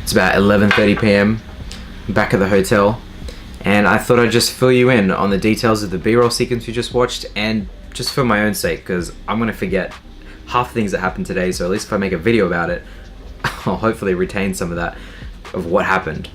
It's about 11:30 p.m. back at the hotel, and I thought I'd just fill you in on the details of the B-roll sequence you just watched, and just for my own sake, because I'm gonna forget half the things that happened today, so at least if I make a video about it, I'll hopefully retain some of that, of what happened.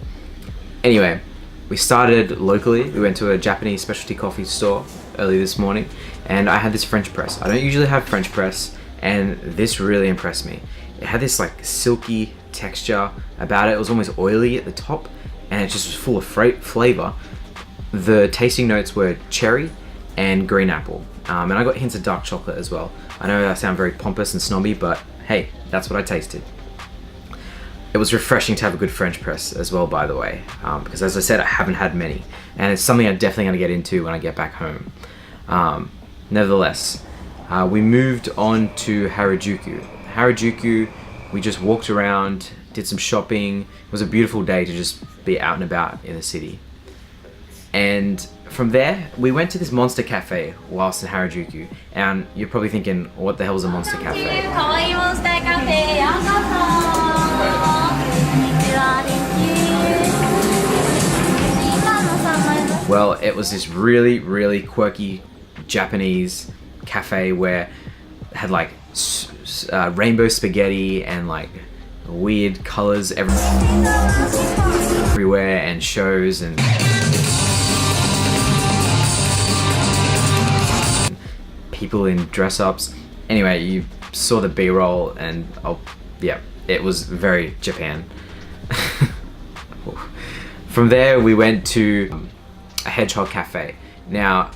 Anyway, we started locally. We went to a Japanese specialty coffee store early this morning, and I had this French press. I don't usually have French press, and this really impressed me. It had this like silky texture about it. It was almost oily at the top, and it just was full of flavor. The tasting notes were cherry and green apple, and I got hints of dark chocolate as well. I know I sound very pompous and snobby, but hey, that's what I tasted. It was refreshing to have a good French press as well, by the way, because as I said, I haven't had many, and it's something I'm definitely going to get into when I get back home. Nevertheless, we moved on to Harajuku. Harajuku, we just walked around, did some shopping. It was a beautiful day to just be out and about in the city. And from there, we went to this Monster Cafe whilst in Harajuku. And you're probably thinking, what the hell is a Monster Cafe? Well, it was this really, really quirky Japanese cafe where it had like rainbow spaghetti and like weird colors everywhere, and shows and people in dress-ups. Anyway, you saw the B-roll, and yeah, it was very Japan. From there, we went to a Hedgehog cafe. Now,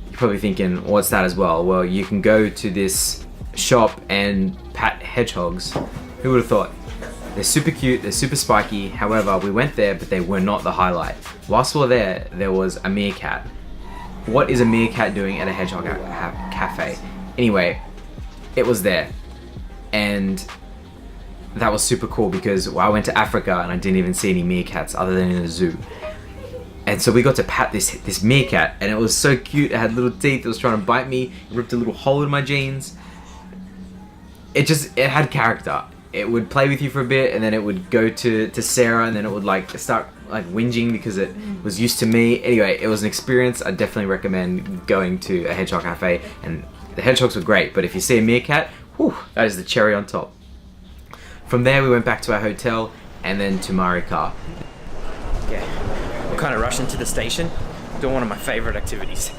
you're probably thinking, what's that as well? Well, you can go to this shop and pat hedgehogs. Who would have thought? They're super cute, they're super spiky. However, we went there, but they were not the highlight. Whilst we were there was a meerkat. What is a meerkat doing at a hedgehog cafe? Anyway, it was there. And that was super cool because I went to Africa and I didn't even see any meerkats other than in a zoo. And so we got to pat this meerkat, and it was so cute. It had little teeth, it was trying to bite me, it ripped a little hole in my jeans. It had character. It would play with you for a bit, and then it would go to Sarah, and then it would like start like whinging because it was used to me. Anyway, it was an experience. I definitely recommend going to a hedgehog cafe, and the hedgehogs were great, but if you see a meerkat, whew, that is the cherry on top. From there, we went back to our hotel, and then to Maricar. Okay, we're kind of rushing to the station, doing one of my favorite activities.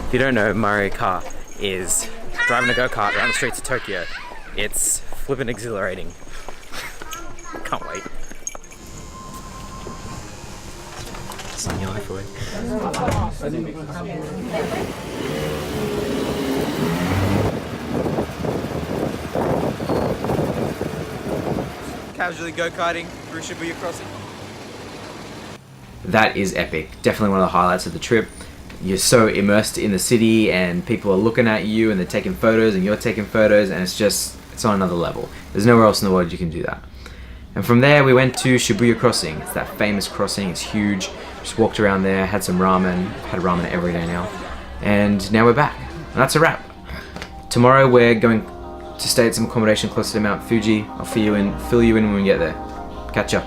If you don't know, Maricar is driving a go-kart around the streets of Tokyo. It's flippin' exhilarating. Can't wait. Sign your life away. Casually go-karting through Shibuya Crossing. That is epic. Definitely one of the highlights of the trip. You're so immersed in the city, and people are looking at you, and they're taking photos, and you're taking photos, and it's on another level. There's nowhere else in the world you can do that. And from there, we went to Shibuya Crossing. It's that famous crossing. It's huge. Just walked around there, had some ramen. Had ramen every day now. And now we're back. And that's a wrap. Tomorrow, we're going to stay at some accommodation closer to Mount Fuji. I'll fill you in when we get there. Catch ya.